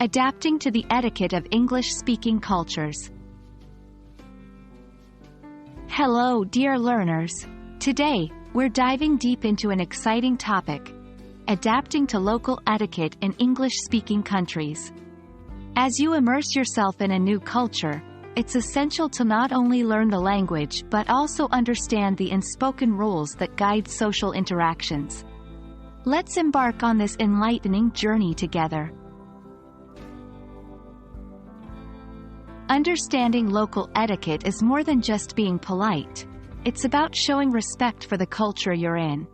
Adapting to the etiquette of English-speaking cultures. Hello, dear learners. Today, we're diving deep into an exciting topic: adapting to local etiquette in English-speaking countries. As you immerse yourself in a new culture, it's essential to not only learn the language but also understand the unspoken rules that guide social interactions. Let's embark on this enlightening journey together. Understanding local etiquette is more than just being polite. It's about showing respect for the culture you're in.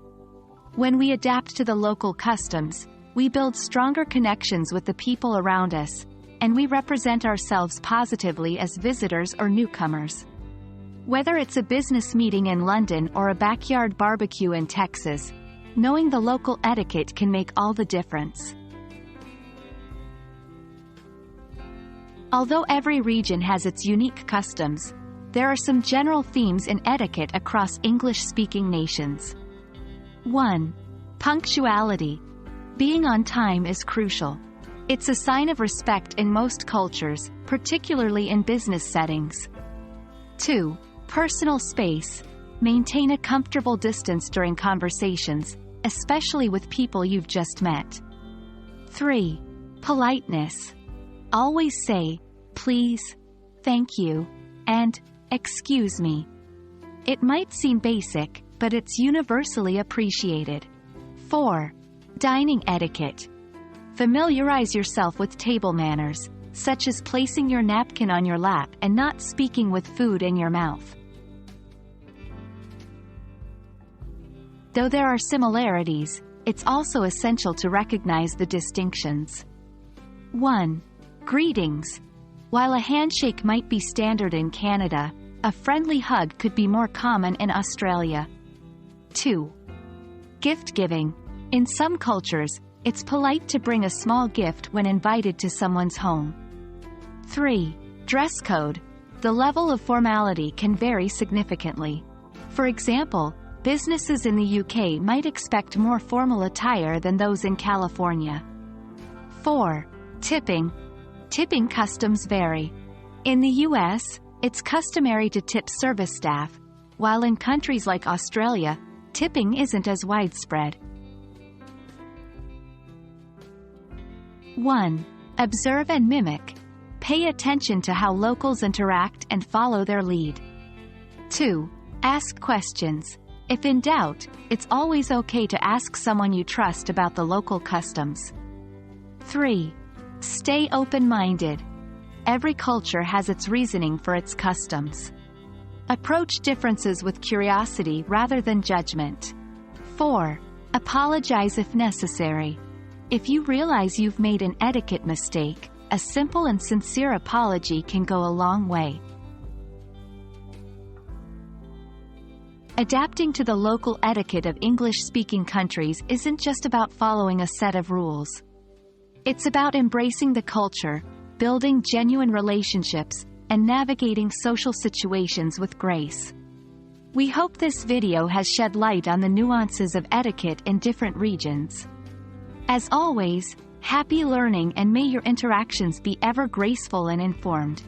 When we adapt to the local customs, we build stronger connections with the people around us, and we represent ourselves positively as visitors or newcomers. Whether it's a business meeting in London or a backyard barbecue in Texas, knowing the local etiquette can make all the difference. Although every region has its unique customs, there are some general themes in etiquette across English-speaking nations. 1. Punctuality. Being on time is crucial. It's a sign of respect in most cultures, particularly in business settings. 2. Personal space. Maintain a comfortable distance during conversations, especially with people you've just met. 3. Politeness. Always say, please, thank you, and excuse me. It might seem basic, but it's universally appreciated. 4. Dining etiquette. Familiarize yourself with table manners, such as placing your napkin on your lap and not speaking with food in your mouth. Though there are similarities, it's also essential to recognize the distinctions. 1. Greetings. While a handshake might be standard in Canada, a friendly hug could be more common in Australia. 2. Gift giving. In some cultures, it's polite to bring a small gift when invited to someone's home. 3. Dress code. The level of formality can vary significantly. For example, businesses in the UK might expect more formal attire than those in California. 4. Tipping. Tipping customs vary. In the US, it's customary to tip service staff, while in countries like Australia, tipping isn't as widespread. 1. Observe and mimic. Pay attention to how locals interact and follow their lead. 2. Ask questions. If in doubt, it's always okay to ask someone you trust about the local customs. 3. Stay open-minded. Every culture has its reasoning for its customs. Approach differences with curiosity rather than judgment. 4. Apologize if necessary. If you realize you've made an etiquette mistake, a simple and sincere apology can go a long way. Adapting to the local etiquette of English-speaking countries isn't just about following a set of rules. It's about embracing the culture, building genuine relationships, and navigating social situations with grace. We hope this video has shed light on the nuances of etiquette in different regions. As always, happy learning, and may your interactions be ever graceful and informed.